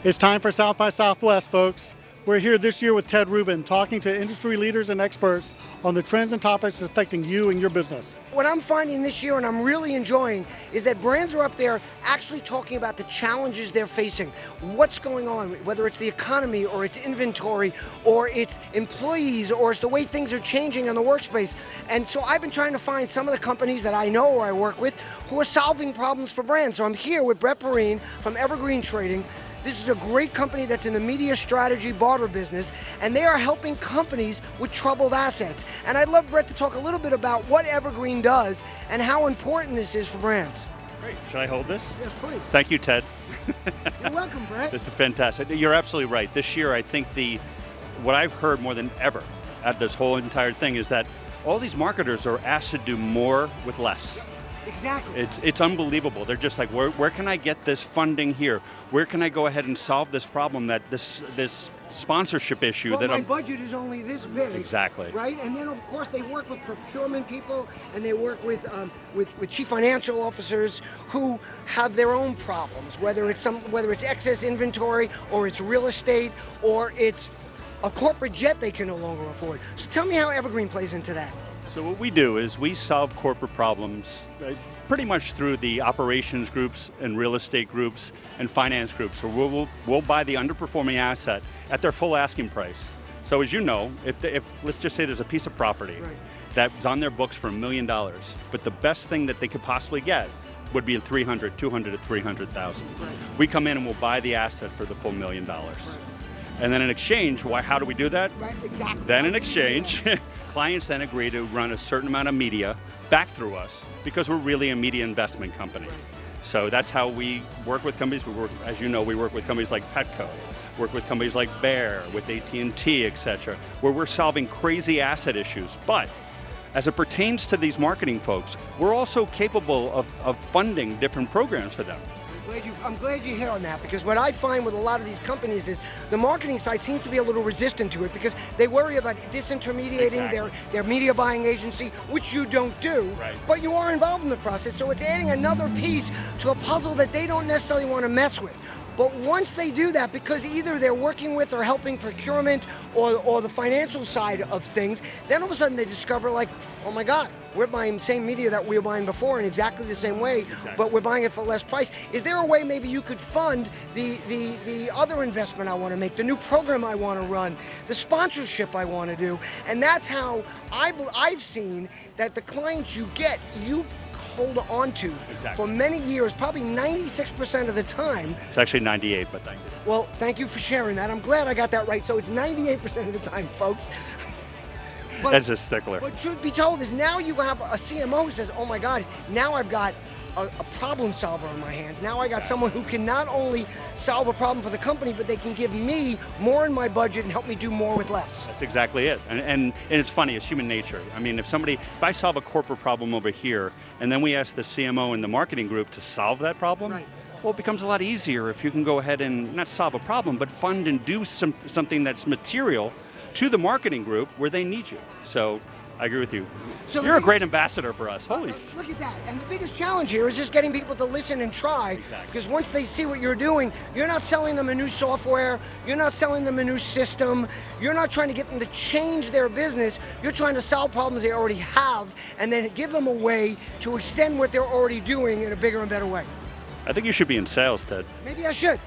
It's time for South by Southwest, folks. We're here this year with Ted Rubin, talking to industry leaders and experts on the trends and topics affecting you and your business. What I'm finding this year, and I'm really enjoying, is that brands are up there actually talking about the challenges they're facing. What's going on, whether it's the economy or it's inventory or it's employees or it's the way things are changing in the workspace. And so I've been trying to find some of the companies that I know or I work with who are solving problems for brands. So I'm here with Brett Perrine from Evergreen Trading. This is a great company that's in the media strategy barter business, and they are helping companies with troubled assets. And I'd love Brett to talk a little bit about what Evergreen does and how important this is for brands. Great. Should I hold this? Yes, please. Thank you, Ted. You're welcome, Brett. This is fantastic. You're absolutely right. This year, I think what I've heard more than ever at this whole entire thing is that all these marketers are asked to do more with less. Exactly. It's unbelievable. They're just like, where can I get this funding here? Where can I go ahead and solve this problem, that this sponsorship issue? Well, that my budget is only this big. Exactly. Right, and then of course they work with procurement people, and they work with chief financial officers who have their own problems. Whether it's excess inventory, or it's real estate, or it's a corporate jet they can no longer afford. So tell me how Evergreen plays into that. So what we do is we solve corporate problems pretty much through the operations groups and real estate groups and finance groups. So we'll buy the underperforming asset at their full asking price. So as you know, if let's just say there's a piece of property that's on their books for $1 million, but the best thing that they could possibly get would be $200,000 to $300,000. We come in and we'll buy the asset for the full $1 million. And then in exchange, how do we do that? Right, exactly. Then in exchange, clients then agree to run a certain amount of media back through us because we're really a media investment company. So that's how we work with companies. As you know, we work with companies like Petco, work with companies like Bear, with AT&T, et cetera, where we're solving crazy asset issues. But as it pertains to these marketing folks, we're also capable of funding different programs for them. I'm glad you hit on that, because what I find with a lot of these companies is the marketing side seems to be a little resistant to it because they worry about disintermediating their media buying agency, which you don't do, but you are involved in the process, so it's adding another piece to a puzzle that they don't necessarily want to mess with. But once they do that, because either they're working with or helping procurement or the financial side of things, then all of a sudden they discover, like, oh my God, we're buying the same media that we were buying before in exactly the same way, but we're buying it for less price. Is there a way maybe you could fund the other investment I want to make, the new program I want to run, the sponsorship I want to do? And that's how I've seen that the clients you get, you hold on to for many years, probably 96% of the time. It's actually 98, but thank you. Well, thank you for sharing that. I'm glad I got that right. So it's 98% of the time, folks. But, that's a stickler. What should be told is now you have a CMO who says, oh my God, now I've got a problem solver on my hands. Now I got someone who can not only solve a problem for the company, but they can give me more in my budget and help me do more with less. That's exactly it. And it's funny, it's human nature. I mean, if I solve a corporate problem over here, and then we ask the CMO and the marketing group to solve that problem, well, it becomes a lot easier if you can go ahead and not solve a problem, but fund and do something that's material to the marketing group where they need you. So I agree with you. So you're a great ambassador for us. Holy. Look at that. And the biggest challenge here is just getting people to listen and try. Because once they see what you're doing, you're not selling them a new software, you're not selling them a new system, you're not trying to get them to change their business, you're trying to solve problems they already have and then give them a way to extend what they're already doing in a bigger and better way. I think you should be in sales, Ted. Maybe I should.